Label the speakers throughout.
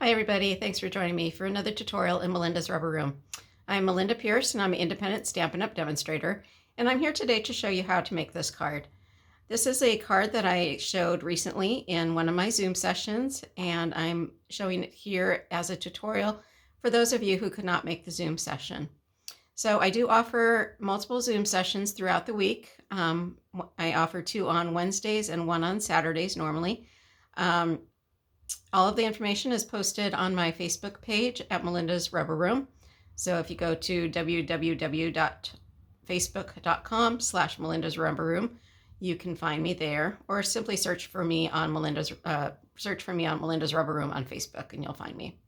Speaker 1: Hi everybody, thanks for joining me for another tutorial in Melinda's Rubber Room. I'm Melinda Pierce and I'm an independent Stampin' Up! Demonstrator, and I'm here today to show you how to make this card. This is a card that I showed recently in one of my Zoom sessions, and I'm showing it here as a tutorial for those of you who could not make the Zoom session. So I do offer multiple Zoom sessions throughout the week. I offer 2 on Wednesdays and 1 on Saturdays normally. All of the information is posted on my Facebook page at Melinda's Rubber Room. So if you go to www.facebook.com/Melinda's Rubber Room, you can find me there, or simply search for me on Melinda's Rubber Room on Facebook, and you'll find me.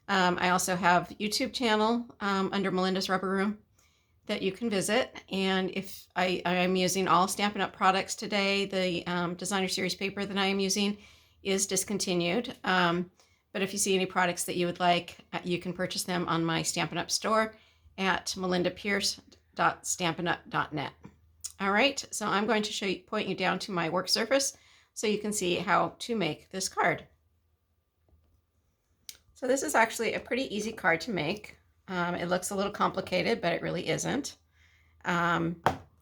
Speaker 1: I also have a YouTube channel under Melinda's Rubber Room that you can visit. And if I am using all Stampin' Up! Products today, the Designer Series paper that I am using is discontinued. But if you see any products that you would like, you can purchase them on my Stampin' Up! Store at melindapierce.stampinup.net. All right, so I'm going to point you down to my work surface so you can see how to make this card. So this is actually a pretty easy card to make. It looks a little complicated, but it really isn't. Let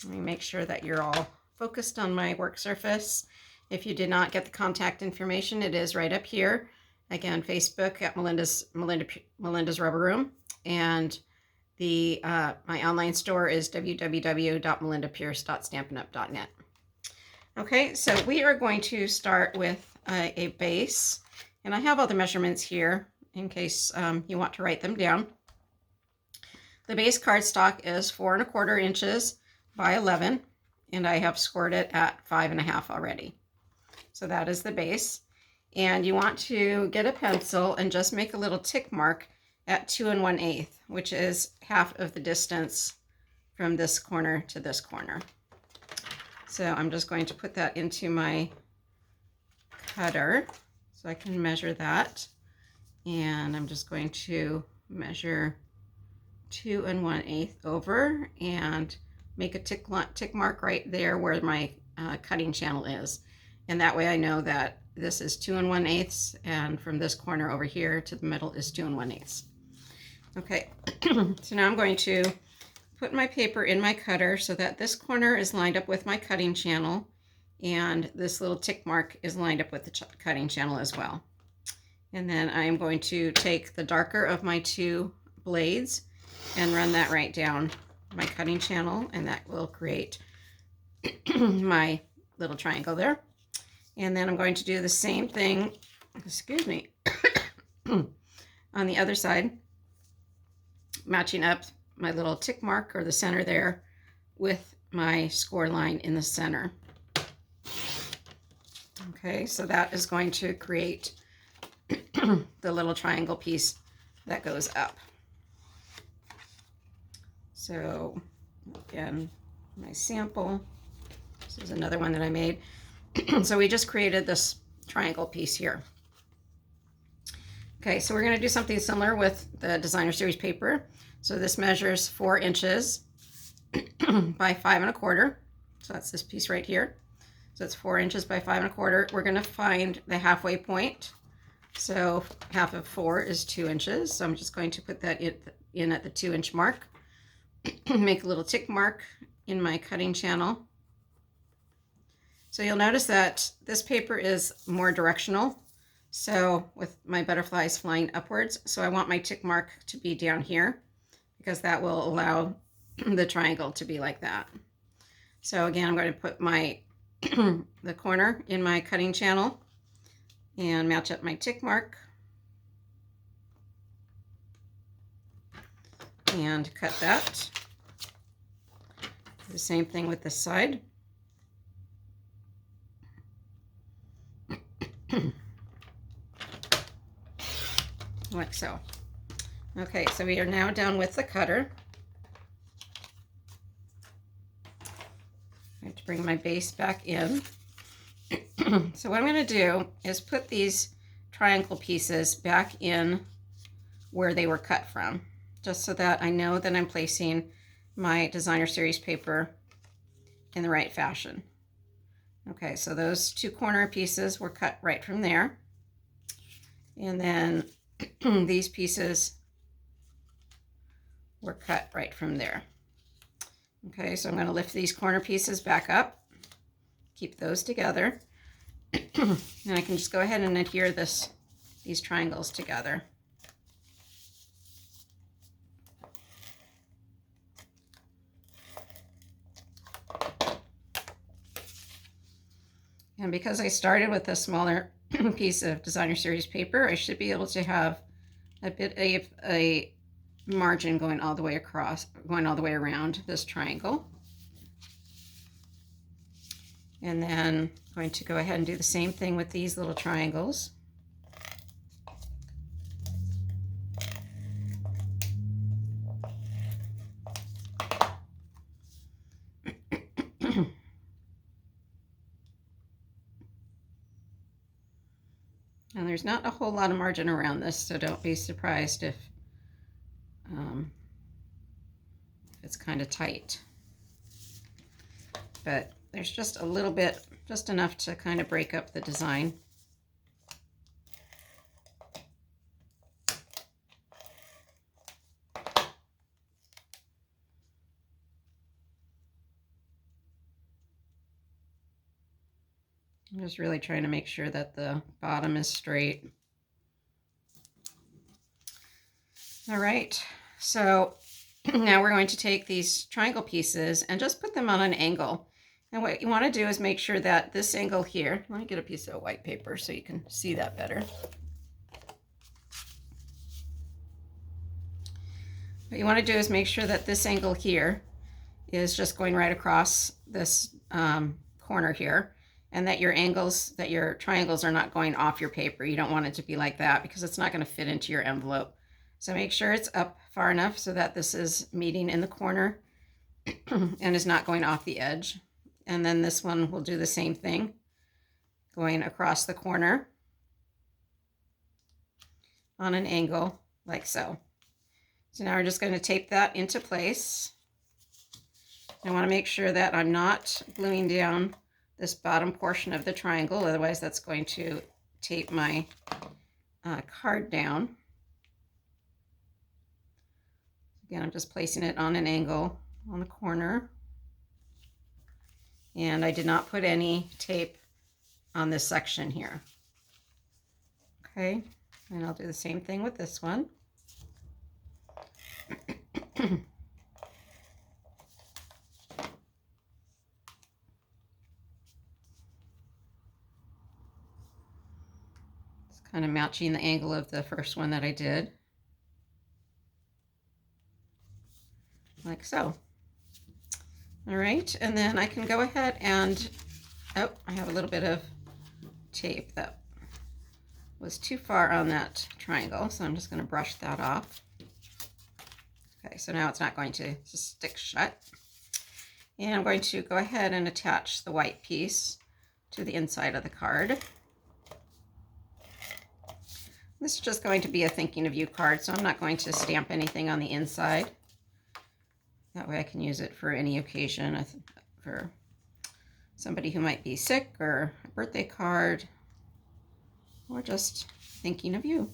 Speaker 1: me make sure that you're all focused on my work surface. If you did not get the contact information, it is right up here. Again, Facebook at Melinda's Rubber Room, and my online store is www.melindapierce.stampinup.net. Okay, so we are going to start with a base, and I have all the measurements here in case you want to write them down. The base cardstock is 4 1/4 inches by 11, and I have scored it at 5 1/2 already. So that is the base. And you want to get a pencil and just make a little tick mark at 2 1/8, which is half of the distance from this corner to this corner. So I'm just going to put that into my cutter so I can measure that. And I'm just going to measure 2 1/8 over and make a tick mark right there where my cutting channel is. And that way I know that this is 2 1/8, and from this corner over here to the middle is 2 1/8. Okay, so now I'm going to put my paper in my cutter so that this corner is lined up with my cutting channel, and this little tick mark is lined up with the cutting channel as well. And then I'm going to take the darker of my 2 blades and run that right down my cutting channel, and that will create my little triangle there. And then I'm going to do the same thing, excuse me, on the other side, matching up my little tick mark or the center there with my score line in the center. Okay, so that is going to create the little triangle piece that goes up. So again, my sample, this is another one that I made. So we just created this triangle piece here. Okay, so we're going to do something similar with the Designer Series paper. So this measures 4 inches by 5 1/4. So that's this piece right here. So it's 4 inches by 5 1/4. We're going to find the halfway point. So half of 4 is 2 inches. So I'm just going to put that in at the 2-inch mark. Make a little tick mark in my cutting channel. So you'll notice that this paper is more directional. So with my butterflies flying upwards, so I want my tick mark to be down here because that will allow the triangle to be like that. So again, I'm going to put my the corner in my cutting channel and match up my tick mark and cut that. Do the same thing with this side. Like so. Okay, so we are now done with the cutter. I have to bring my base back in. So what I'm going to do is put these triangle pieces back in where they were cut from, just so that I know that I'm placing my Designer Series paper in the right fashion. Okay, so those 2 corner pieces were cut right from there. And then these pieces were cut right from there. Okay, so I'm going to lift these corner pieces back up, keep those together, and I can just go ahead and adhere these triangles together. And because I started with a smaller piece of designer series paper, I should be able to have a bit of a margin going all the way across, going all the way around this triangle. And then I'm going to go ahead and do the same thing with these little triangles. And there's not a whole lot of margin around this, so don't be surprised if it's kind of tight. But there's just a little bit, just enough to kind of break up the design. I'm just really trying to make sure that the bottom is straight. All right, so now we're going to take these triangle pieces and just put them on an angle. And what you want to do is make sure that this angle here, let me get a piece of white paper so you can see that better. What you want to do is make sure that this angle here is just going right across this corner here, and that your angles, that your triangles are not going off your paper. You don't want it to be like that because it's not going to fit into your envelope. So make sure it's up far enough so that this is meeting in the corner and is not going off the edge. And then this one will do the same thing, going across the corner on an angle like so. So now we're just going to tape that into place. I want to make sure that I'm not gluing down this bottom portion of the triangle, otherwise that's going to tape my card down. Again, I'm just placing it on an angle on the corner. And I did not put any tape on this section here. Okay, and I'll do the same thing with this one. Kind of matching the angle of the first one that I did. Like so. All right, and then I can go ahead and, oh, I have a little bit of tape that was too far on that triangle, so I'm just going to brush that off. Okay, so now it's not going to just stick shut. And I'm going to go ahead and attach the white piece to the inside of the card. This is just going to be a thinking of you card, so I'm not going to stamp anything on the inside. That way I can use it for any occasion, for somebody who might be sick, or a birthday card, or just thinking of you.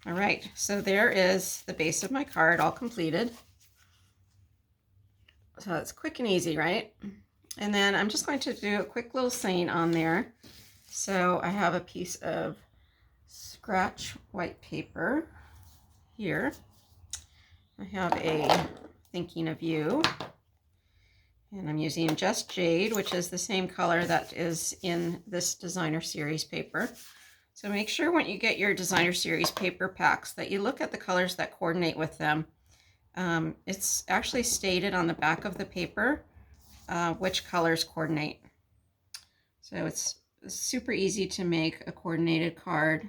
Speaker 1: All right, so there is the base of my card all completed. So it's quick and easy, right? And then I'm just going to do a quick little saying on there. So I have a piece of scratch white paper here. I have a thinking of you, and I'm using Just Jade, which is the same color that is in this designer series paper. So make sure when you get your designer series paper packs that you look at the colors that coordinate with them. It's actually stated on the back of the paper which colors coordinate. So it's super easy to make a coordinated card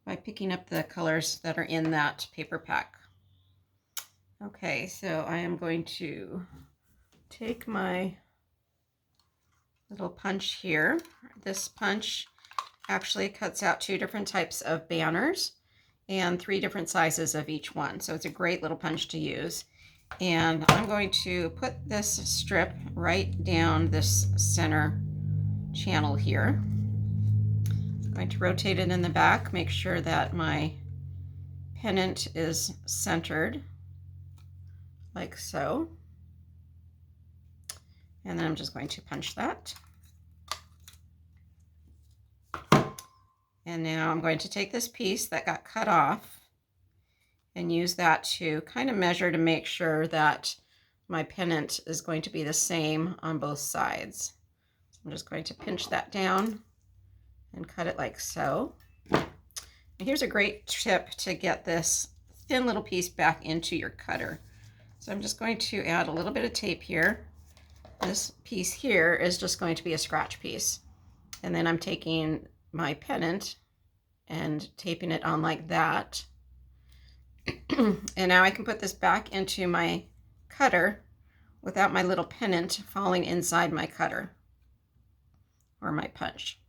Speaker 1: by picking up the colors that are in that paper pack. Okay, so I am going to take my little punch here. This punch actually cuts out 2 different types of banners and 3 different sizes of each one. So it's a great little punch to use. And I'm going to put this strip right down this center channel here. I'm going to rotate it in the back, make sure that my pennant is centered, like so. And then I'm just going to punch that. And now I'm going to take this piece that got cut off and use that to kind of measure to make sure that my pennant is going to be the same on both sides. So I'm just going to pinch that down and cut it like so. And here's a great tip to get this thin little piece back into your cutter. So I'm just going to add a little bit of tape here. This piece here is just going to be a scratch piece. And then I'm taking my pennant and taping it on like that. And now I can put this back into my cutter without my little pennant falling inside my cutter or my punch.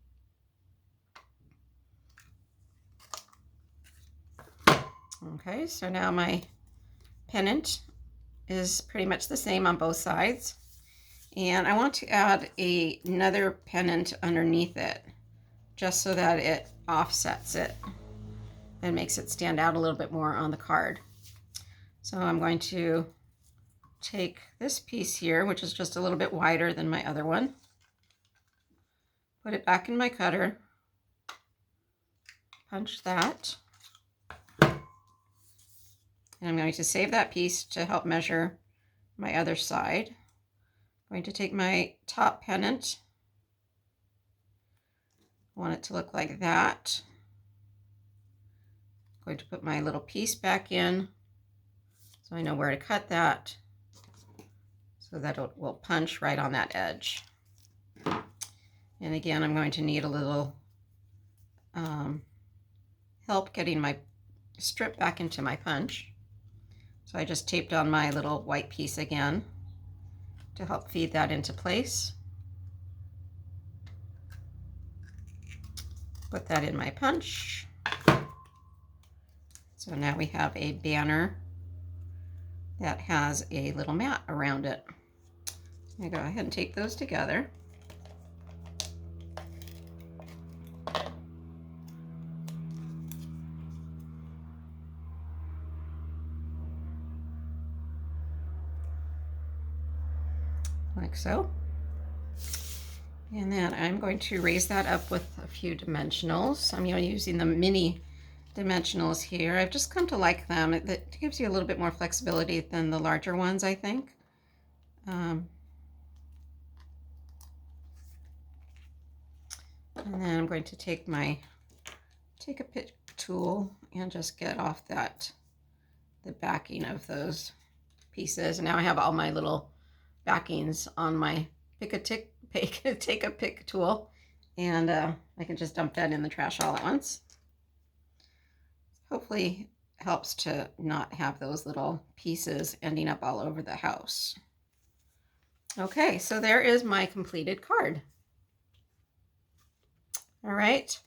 Speaker 1: Okay, so now my pennant is pretty much the same on both sides. And I want to add another pennant underneath it, just so that it offsets it and makes it stand out a little bit more on the card. So I'm going to take this piece here, which is just a little bit wider than my other one, put it back in my cutter, punch that, and I'm going to save that piece to help measure my other side. I'm going to take my top pennant, I want it to look like that. I'm going to put my little piece back in so I know where to cut that so that it will punch right on that edge. And again, I'm going to need a little help getting my strip back into my punch. So I just taped on my little white piece again to help feed that into place. Put that in my punch. So now we have a banner that has a little mat around it. I'm going to go ahead and tape those together. Like so. And then I'm going to raise that up with a few dimensionals. I'm using the mini dimensionals here. I've just come to like them. It gives you a little bit more flexibility than the larger ones, I think. And then I'm going to take a pick tool and just get off the backing of those pieces. And now I have all my little backings on my take a pick tool, and I can just dump that in the trash all at once. Hopefully helps to not have those little pieces ending up all over the house. Okay, so there is my completed card. All right,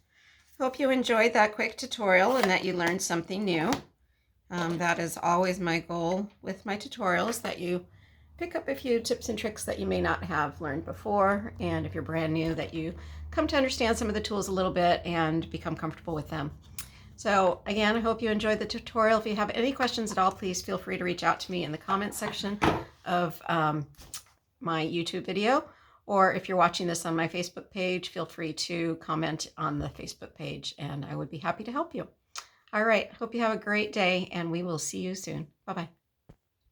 Speaker 1: hope you enjoyed that quick tutorial and that you learned something new. That is always my goal with my tutorials, that you pick up a few tips and tricks that you may not have learned before, and if you're brand new, that you come to understand some of the tools a little bit and become comfortable with them. So again, I hope you enjoyed the tutorial. If you have any questions at all, please feel free to reach out to me in the comments section of my YouTube video, or if you're watching this on my Facebook page, feel free to comment on the Facebook page and I would be happy to help you. All right, hope you have a great day and we will see you soon. Bye-bye.